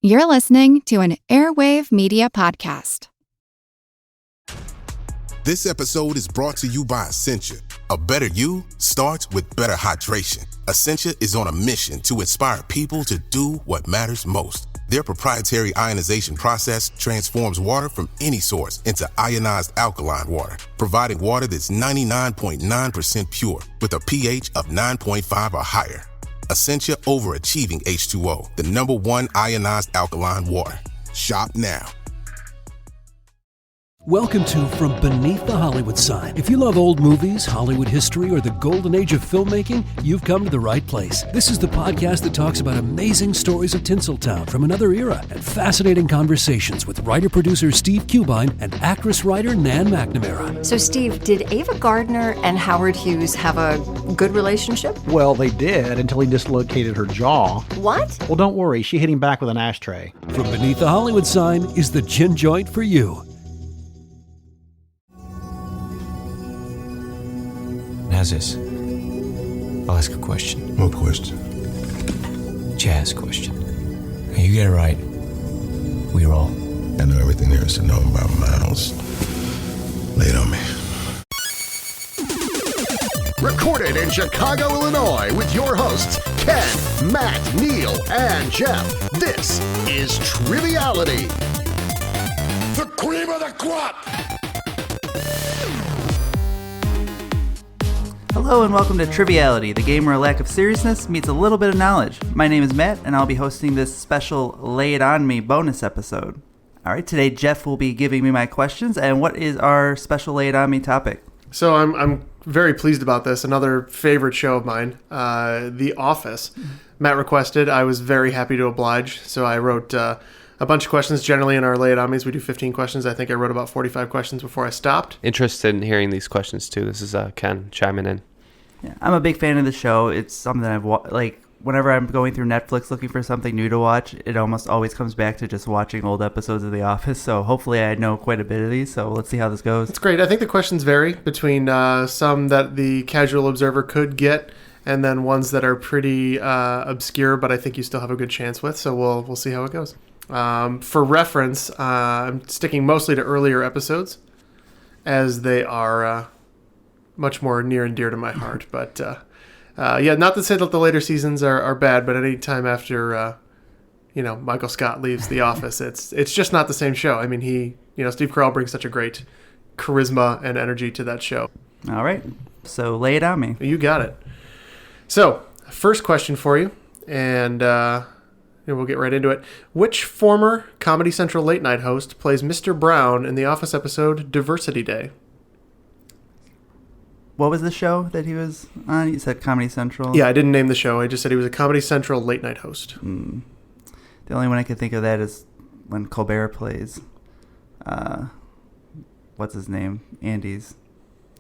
You're listening to an Airwave Media Podcast. This episode is brought to you by Essentia. A better you starts with better hydration. Essentia is on a mission to inspire people to do what matters most. Their proprietary ionization process transforms water from any source into ionized alkaline water, providing water that's 99.9% pure with a pH of 9.5 or higher. Essentia Overachieving H2O, the #1 ionized alkaline water. Shop now. Welcome to From Beneath the Hollywood Sign. If you love old movies, Hollywood history, or the golden age of filmmaking, you've come to the right place. This is the podcast that talks about amazing stories of Tinseltown from another era and fascinating conversations with writer-producer Steve Cubine and actress-writer Nan McNamara. So, Steve, did Ava Gardner and Howard Hughes have a good relationship? Well, they did until he dislocated her jaw. What? Well, don't worry. She hit him back with an ashtray. From Beneath the Hollywood Sign is the gin joint for you. How's this? I'll ask a question. What question? Jazz question. Now you get it right. We roll. I know everything there is to know about Miles. Lay it on me. Recorded in Chicago, Illinois, with your hosts, Ken, Matt, Neil, and Jeff. This is Triviality. The cream of the crop! Hello and welcome to Triviality, the game where a lack of seriousness meets a little bit of knowledge. My name is Matt, and I'll be hosting this special Lay It On Me bonus episode. Alright, today Jeff will be giving me my questions, and what is our special Lay It On Me topic? So I'm very pleased about this. Another favorite show of mine, The Office. Matt requested. I was very happy to oblige, so I wrote a bunch of questions. Generally in our Lay It On Me's, we do 15 questions. I think I wrote about 45 questions before I stopped. Interested in hearing these questions too. This is Ken chiming in. Yeah, I'm a big fan of the show. It's something that I've whenever I'm going through Netflix looking for something new to watch, it almost always comes back to just watching old episodes of The Office. So hopefully I know quite a bit of these. So let's see how this goes. It's great. I think the questions vary between some that the casual observer could get and then ones that are pretty obscure, but I think you still have a good chance with. So we'll see how it goes. For reference, I'm sticking mostly to earlier episodes as they are much more near and dear to my heart. But not to say that the later seasons are bad, but any time after Michael Scott leaves The Office, it's just not the same show. I mean, Steve Carell brings such a great charisma and energy to that show. All right, so lay it on me. You got it. So, first question for you, and we'll get right into it. Which former Comedy Central late night host plays Mr. Brown in the Office episode Diversity Day? What was the show that he was on? You said Comedy Central? Yeah, I didn't name the show. I just said he was a Comedy Central late night host. The only one I could think of that is when Colbert plays, what's his name? Andy's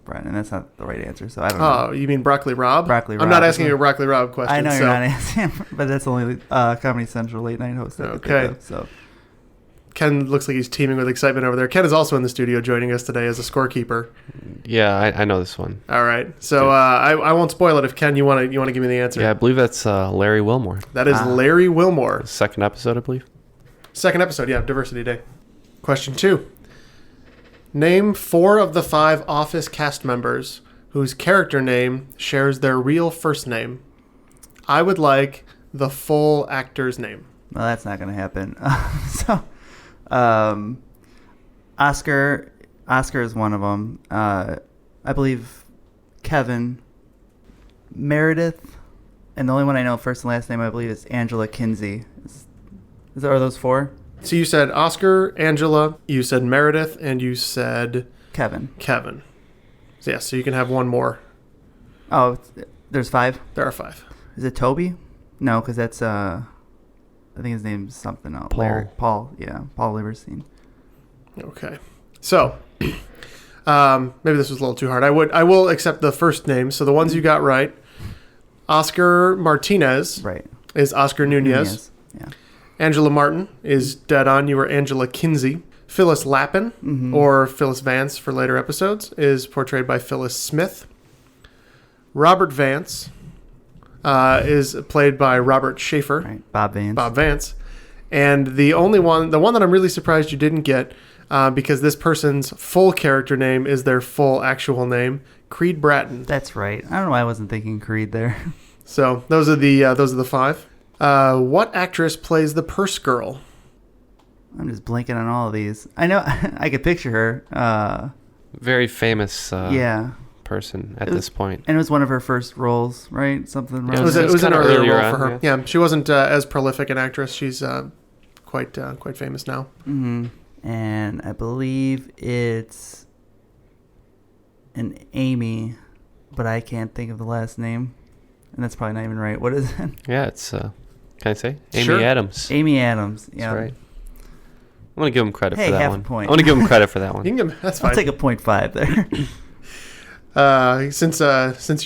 Brian, and that's not the right answer, so I don't know. Oh, you mean Broccoli Rob? Broccoli Rob. I'm not asking you a Broccoli Rob question. I know you're not asking, but that's the only Comedy Central late night host I could think of, so. Ken looks like he's teeming with excitement over there. Ken is also in the studio joining us today as a scorekeeper. Yeah, I know this one. All right. So I won't spoil it if, Ken, you want to give me the answer. Yeah, I believe that's Larry Wilmore. That is Larry Wilmore. Second episode, I believe. Second episode, yeah, Diversity Day. Question 2. Name 4 of the 5 Office cast members whose character name shares their real first name. I would like the full actor's name. Well, that's not going to happen. Oscar is one of them. I believe Kevin, Meredith, and the only one I know first and last name I believe is Angela Kinsey. Are those 4? So you said Oscar, Angela, you said Meredith, and you said Kevin. So, yeah, so you can have one more. Oh, there's 5? There are 5. Is it Toby? No, because that's I think his name's something else. Paul, yeah. Paul Lieberstein. Okay. So, maybe this was a little too hard. I will accept the first name. So the ones you got right. Oscar Martinez is Oscar Nunez. Yeah. Angela Martin is dead on. You were Angela Kinsey. Phyllis Lappin, or Phyllis Vance for later episodes, is portrayed by Phyllis Smith. Robert Vance is played by Robert Schaefer. Right. Bob Vance. And the one that I'm really surprised you didn't get, because this person's full character name is their full actual name, Creed Bratton. That's right. I don't know why I wasn't thinking Creed there. So those are the 5. What actress plays the purse girl? I'm just blanking on all of these. I know I could picture her. Very famous yeah. person at this point. And it was one of her first roles, right? Something. Yeah, It was an earlier role for her. on, Yeah, she wasn't as prolific an actress. She's quite famous now. Mm-hmm. And I believe it's an Amy, but I can't think of the last name. And that's probably not even right. What is it? Yeah, it's, can I say? Amy Sure. Adams. Amy Adams. Yeah. That's right. I want to give him credit Hey, for that half a one. point. I want to give him credit for that one. You can give, that's fine. I'll take a 0.5 there. Since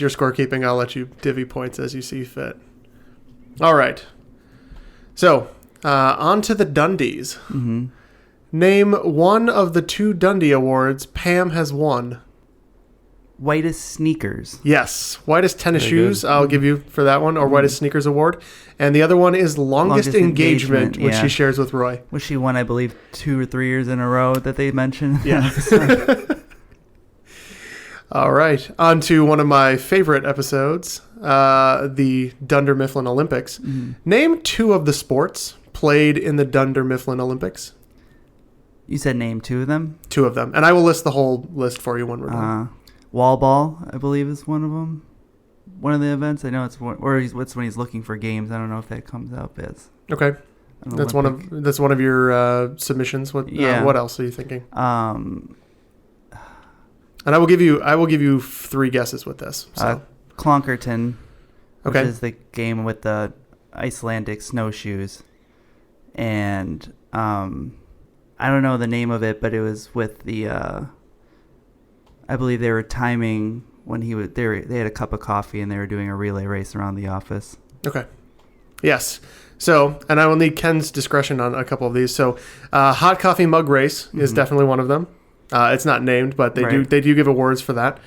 you're scorekeeping, I'll let you divvy points as you see fit. All right. So, on to the Dundies. Mm-hmm. Name one of the 2 Dundie Awards Pam has won. Whitest sneakers. Yes. Whitest tennis Very shoes, good. I'll give you for that one, or Whitest Sneakers Award. And the other one is Longest Engagement, which yeah. she shares with Roy. Which she won, I believe, 2 or 3 years in a row that they mentioned. Yeah. All right. On to one of my favorite episodes, the Dunder Mifflin Olympics. Mm-hmm. Name 2 of the sports played in the Dunder Mifflin Olympics. You said name 2 of them? 2 of them. And I will list the whole list for you when we're done. Wall ball, I believe, is one of them. One of the events. I know it's one, or it's when he's looking for games. I don't know if that comes up as. Okay. an That's Olympic. one of your submissions. What else are you thinking? And I will give you 3 guesses with this. So. Clonkerton, which Okay. is the game with the Icelandic snowshoes, and I don't know the name of it, but it was with the. I believe they were timing when they had a cup of coffee and they were doing a relay race around the office. Okay. Yes. So, and I will need Ken's discretion on a couple of these. So, hot coffee mug race is definitely one of them. It's not named, but they do give awards for that.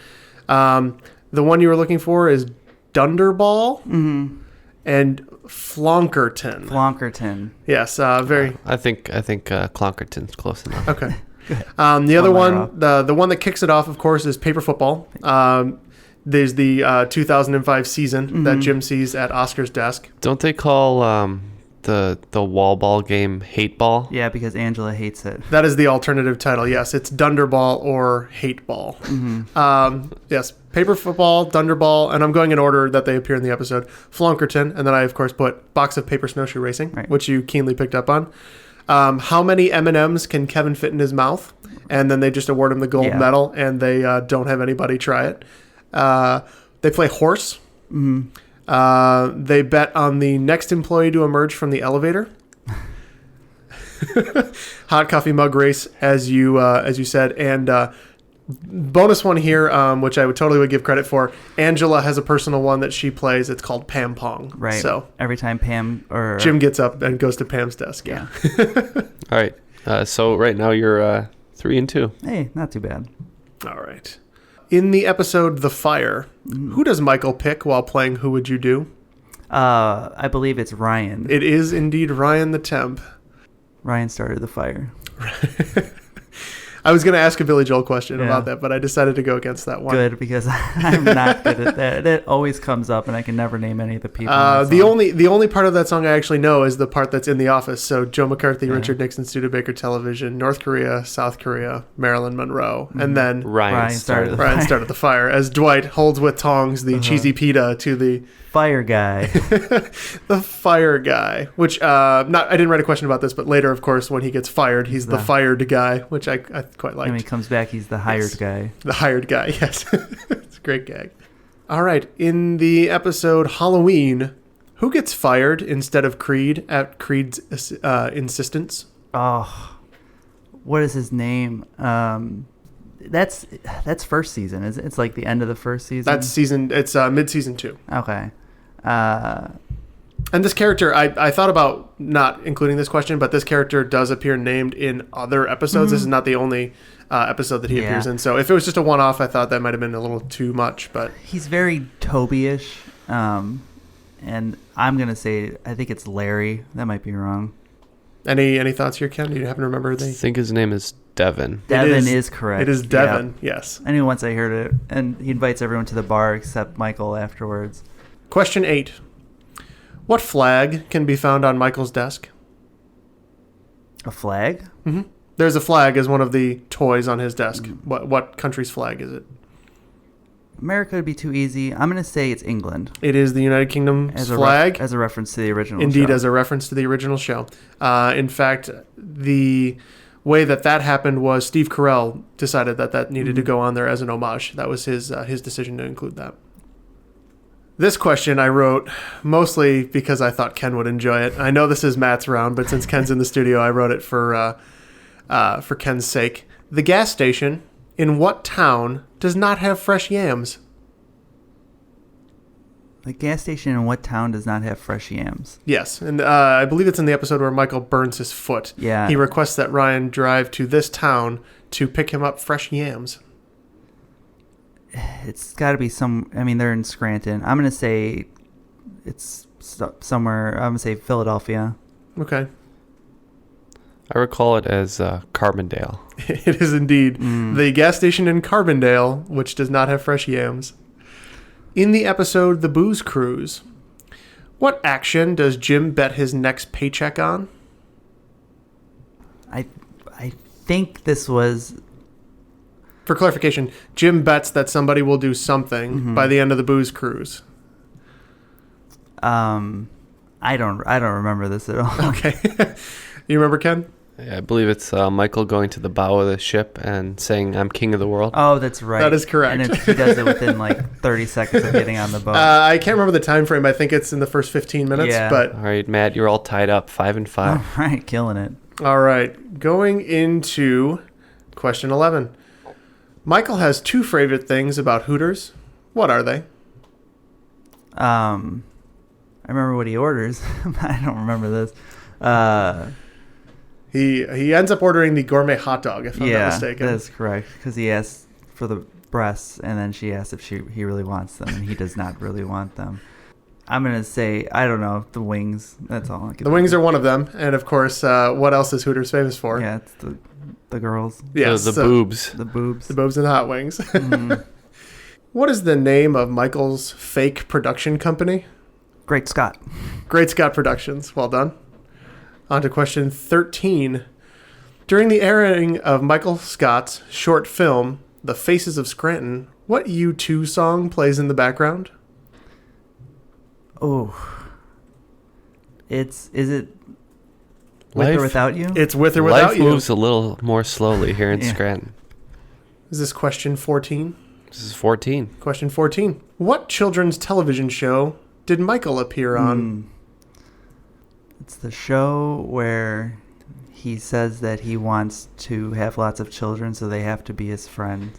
The one you were looking for is Dunderball and Flonkerton. Flonkerton. Yes. Very. I think Clonkerton's close enough. Okay. The other one, the one that kicks it off, of course, is paper football. There's the 2005 season that Jim sees at Oscar's desk. Don't they call the wall ball game hate ball? Yeah, because Angela hates it. That is the alternative title. Yes, it's Dunderball or Hate Ball. Yes, paper football, Dunderball, and I'm going in order that they appear in the episode. Flonkerton, and then I of course put box of paper snowshoe racing, which you keenly picked up on. How many M&Ms can Kevin fit in his mouth? And then they just award him the gold medal, and they don't have anybody try it. They play horse. They bet on the next employee to emerge from the elevator. Hot coffee mug race, as you said, and bonus one here, which I would give credit for. Angela has a personal one that she plays. It's called Pam Pong. Right. So every time Pam or Jim gets up and goes to Pam's desk. Yeah. All right. So right now you're 3-2. Hey, not too bad. All right. In the episode The Fire, who does Michael pick while playing Who Would You Do? I believe it's Ryan. It is indeed Ryan the Temp. Ryan started the fire. I was going to ask a Billy Joel question about that, but I decided to go against that one. Good, because I'm not good at that. It always comes up, and I can never name any of the people. The only part of that song I actually know is the part that's in The Office. So Joe McCarthy, Richard Nixon, Studebaker Television, North Korea, South Korea, Marilyn Monroe, and then Ryan started the fire as Dwight holds with tongs the cheesy pita to the fire guy. The fire guy, which I didn't write a question about this, but later, of course, when he gets fired, he's the fired guy, which I quite liked. And when he comes back, he's the hired guy. The hired guy, yes. It's a great gag. All right. In the episode Halloween, who gets fired instead of Creed at Creed's insistence? Oh, what is his name? That's first season. It's like the end of the first season? That's season. It's mid-season 2. Okay. And this character, I thought about not including this question, but this character does appear named in other episodes. This is not the only episode that he appears in. So if it was just a one-off, I thought that might have been a little too much. But he's very Toby-ish, and I'm gonna say I think it's Larry. That might be wrong. Any thoughts here, Ken? Do you happen to remember I think his name is Devin. Devin is correct. It is Devin, yes. I knew once I heard it. And he invites everyone to the bar except Michael afterwards. Question 8. What flag can be found on Michael's desk? A flag? Mm-hmm. There's a flag as one of the toys on his desk. What country's flag is it? America would be too easy. I'm going to say it's England. It is the United Kingdom's flag. As a reference to the original Indeed, show. as a reference to the original show. In fact, the way that happened was Steve Carell decided that needed to go on there as an homage. That was his decision to include that. This question I wrote mostly because I thought Ken would enjoy it. I know this is Matt's round, but since Ken's in the studio, I wrote it for Ken's sake. The gas station in what town does not have fresh yams? The gas station in what town does not have fresh yams? Yes, and I believe it's in the episode where Michael burns his foot. Yeah. He requests that Ryan drive to this town to pick him up fresh yams. It's got to be they're in Scranton. I'm going to say it's somewhere. I'm going to say Philadelphia. Okay. I recall it as Carbondale. It is indeed the gas station in Carbondale, which does not have fresh yams. In the episode The Booze Cruise, what action does Jim bet his next paycheck on? I think this was... For clarification, Jim bets that somebody will do something by the end of The Booze Cruise. I don't remember this at all. Okay. You remember, Ken? Yeah, I believe it's Michael going to the bow of the ship and saying, "I'm king of the world." Oh, that's right. That is correct. And he does it within 30 seconds of getting on the boat. I can't remember the time frame. I think it's in the first 15 minutes. Yeah. But all right, Matt, you're all tied up 5-5. All right, killing it. All right, going into question 11. Michael has 2 favorite things about Hooters. What are they? I remember what he orders. I don't remember this. He ends up ordering the gourmet hot dog, if I'm not mistaken. Yeah, that's correct. Because he asks for the breasts, and then she asks if he really wants them, and he does not really want them. I'm going to say, I don't know, the wings. That's all I can The wings are one of them. And, of course, what else is Hooters famous for? Yeah, it's the girls. Yes, the boobs. The boobs. The boobs and the hot wings. What is the name of Michael's fake production company? Great Scott. Great Scott Productions. Well done. On to question 13. During the airing of Michael Scott's short film, The Faces of Scranton, what U2 song plays in the background? Oh. Is it With or Without You? It's With or Without Life You. moves a little more slowly here in Scranton. Is this question 14? This is 14. Question 14. What children's television show did Michael appear on? It's the show where he says that he wants to have lots of children, so they have to be his friend.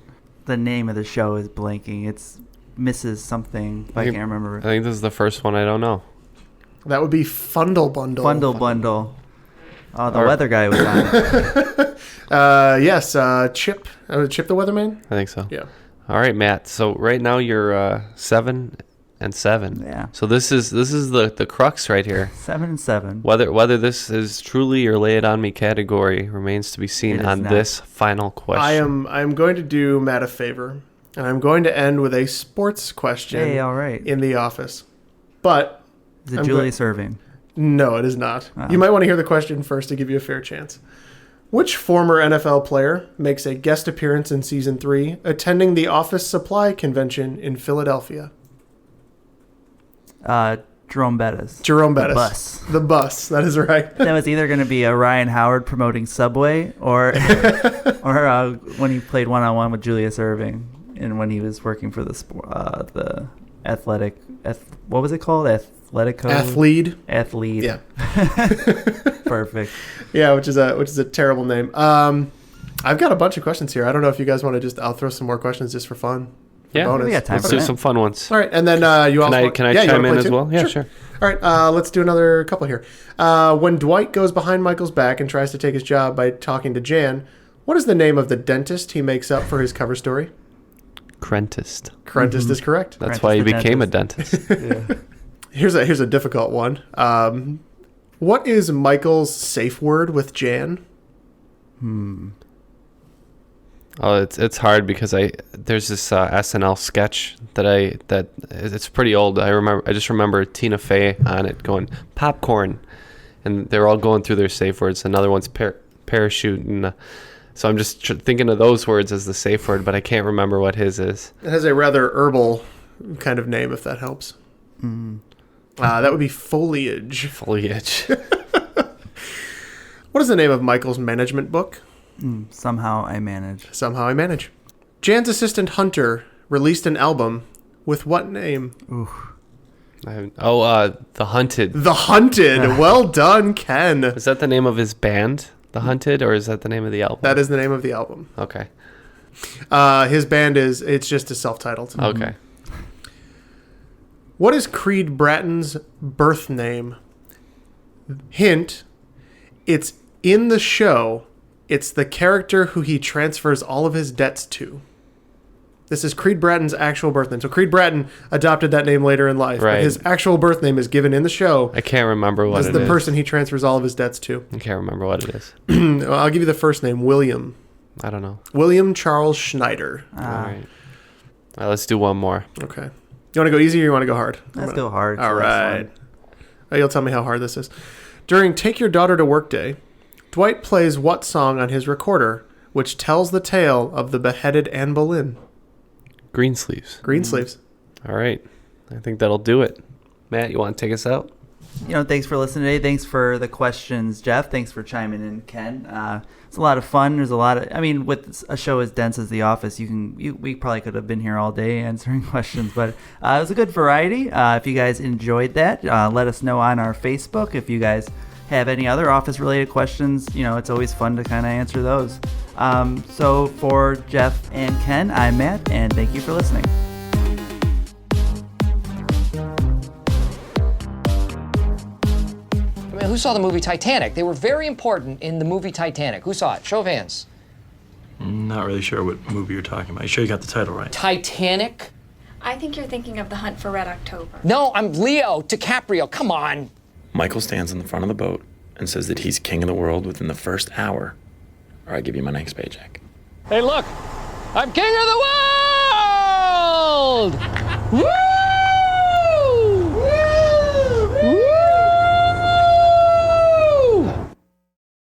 The name of the show is blanking. It's Mrs. something. I can't remember. I think this is the first one I don't know. That would be Fundle Bundle. Fundle Bundle. Oh, the weather guy was on it. Yes, Chip. Chip the Weatherman? I think so. Yeah. All right, Matt. So right now you're 7-7. Yeah. So this is the crux right here. 7-7. Whether this is truly your lay it on me category remains to be seen on this final question. I am going to do Matt a favor, and I'm going to end with a sports question. Hey, all right. In The Office, but is it Julius Erving? No, it is not. You might want to hear the question first to give you a fair chance. Which former NFL player makes a guest appearance in season 3, attending the Office Supply Convention in Philadelphia? Jerome Bettis. Jerome Bettis. The bus. The bus. That is right. That was either going to be a Ryan Howard promoting Subway or when he played one-on-one with Julius Erving and when he was working for the athletic. What was it called? Athletico. Athlete. Yeah. Perfect. Yeah, which is a terrible name. I've got a bunch of questions here. I don't know if you guys want to I'll throw some more questions just for fun. Yeah, bonus. We got time let's for do that. some fun ones. All right, and then you also can I chime in as well? Yeah, sure. All right, let's do another couple here. When Dwight goes behind Michael's back and tries to take his job by talking to Jan, what is the name of the dentist he makes up for his cover story? Crentist. Crentist is correct. That's why he became a dentist. Yeah. Here's a difficult one. What is Michael's safe word with Jan? Oh, it's hard because there's this SNL sketch that it's pretty old. I just remember Tina Fey on it going popcorn, and they're all going through their safe words. Another one's parachute, and so I'm just thinking of those words as the safe word, but I can't remember what his is. It has a rather herbal kind of name, if that helps. That would be foliage. Foliage. What is the name of Michael's management book? Somehow I Manage. Somehow I Manage. Jan's assistant Hunter released an album with what name? The Hunted. The Hunted. Well done, Ken. Is that the name of his band, The Hunted, or is that the name of the album? That is the name of the album. Okay. His band it's just a self-titled. Okay. What is Creed Bratton's birth name? Hint, it's in the show. It's the character who he transfers all of his debts to. This is Creed Bratton's actual birth name. So Creed Bratton adopted that name later in life. Right. But his actual birth name is given in the show. I can't remember what it is. As the person he transfers all of his debts to. I can't remember what it is. I'll give you the first name, William. I don't know. William Charles Schneider. All right. Let's do one more. Okay. You want to go easy or you want to go hard? Let's go hard. All right. You'll tell me how hard this is. During Take Your Daughter to Work Day, Dwight plays what song on his recorder, which tells the tale of the beheaded Anne Boleyn? Greensleeves. Greensleeves. All right. I think that'll do it. Matt, you want to take us out? Thanks for listening today. Thanks for the questions, Jeff. Thanks for chiming in, Ken. It's a lot of fun. There's a lot of, with a show as dense as The Office, we probably could have been here all day answering questions, but it was a good variety. If you guys enjoyed that, let us know on our Facebook. If you guys have any other Office-related questions, it's always fun to kind of answer those. So for Jeff and Ken, I'm Matt, and thank you for listening. Who saw the movie Titanic? They were very important in the movie Titanic. Who saw it? Show of hands. Not really sure what movie you're talking about. You sure you got the title right? Titanic? I think you're thinking of The Hunt for Red October. No, I'm Leo DiCaprio. Come on. Michael stands in the front of the boat and says that he's king of the world within the first hour, or I give you my next paycheck. Hey, look. I'm king of the world! Woo!